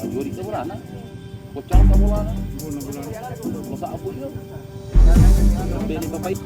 Jual itu berana. Kocang kamu lah. Masa apa itu? Beli bapak.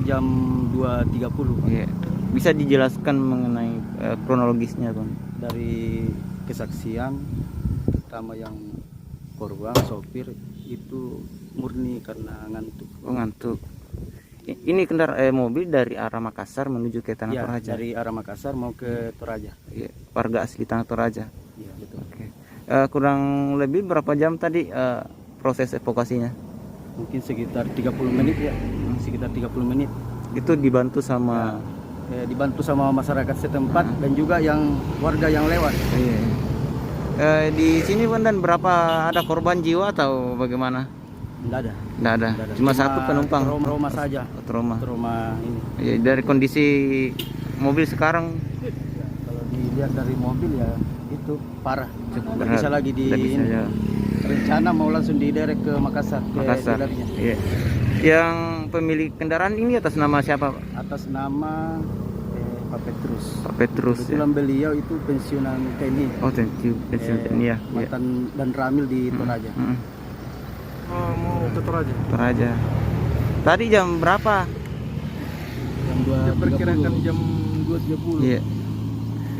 Jam 2.30. Iya. Bisa dijelaskan mengenai kronologisnya, Bang? Dari kesaksian pertama yang korban sopir itu murni karena ngantuk. Oh, ngantuk. Ini mobil dari arah Makassar menuju ke Tanah Ya, Toraja. dari arah Makassar mau ke Toraja. Iya, warga asli Tanah Toraja. Iya, betul. Oke. Kurang lebih berapa jam tadi proses evakuasinya? Mungkin sekitar 30 menit ya. Sekitar 30 menit. Itu dibantu sama Dibantu sama masyarakat setempat dan juga yang warga yang lewat. Iya. Di sini Bang, dan berapa, ada korban jiwa atau bagaimana? Tidak ada. Tidak ada. Cuma satu penumpang. Trauma saja. Trauma. Trauma ini. Iya, dari kondisi mobil sekarang Kalau dilihat dari mobil ya itu parah. Tidak bisa lagi di Tidak bisa, ini. ya. Rencana mau langsung diderek ke Makassar. Makassar. Dealernya. Iya. Yang pemilik kendaraan ini atas nama siapa, Pak? Atas nama Pak Petrus. Pak Petrus. Kebetulan beliau itu pensiunan TNI. Oh, thank you. Pensiun ya. Mantan dan Ramil di Toraja. Oh, mau ke Toraja. Toraja. Tadi jam berapa? Jam Dia 2.30. perkirakan jam 2.30. Iya.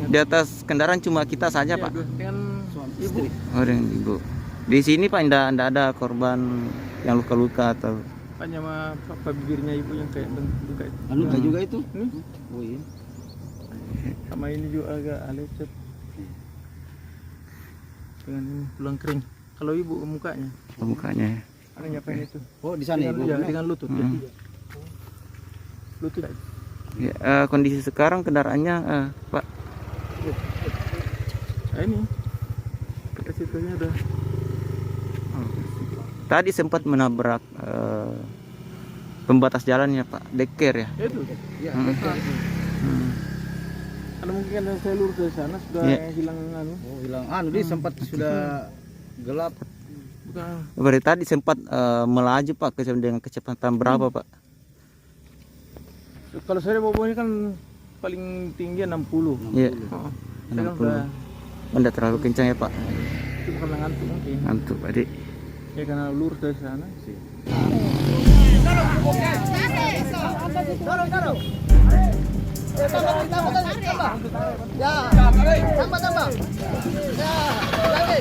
Di atas kendaraan cuma kita saja, Pak. Dengan Suami ibu. istri. Oh, dengan ibu. Di sini Pak tidak ada korban yang luka-luka atau Hanya apa bibirnya ibu yang kayak bentuk kayak Luka juga itu. ini. Oh iya. Sama ini juga agak lecet. Dengan ini tulang kering. Kalau ibu mukanya, mukanya? ada nyapain itu? Oh, di sana Dengan, ibu. ya, dengan lutut. Ya. Lutut. Ya, kondisi sekarang kendaraannya, Pak. Nah, ini. Ke situnya udah. Tadi sempat menabrak pembatas jalannya, Pak. Deker ya. Itu. Ya, Ada mungkin ada saya lurus dari sana sudah Iya. hilang anu. Oh, hilang dia sempat sudah gelap. Bukan. Berarti tadi sempat melaju, Pak, dengan kecepatan berapa, Pak? Kalau saya bawa ini kan paling tinggi 60. Iya. Oh, saya kan 60. udah Tidak terlalu kencang ya, Pak. itu karena ngantuk mungkin. Ngantuk, adik. Ya karena lurus dari sana. Ya, tambah. Ya, lagi.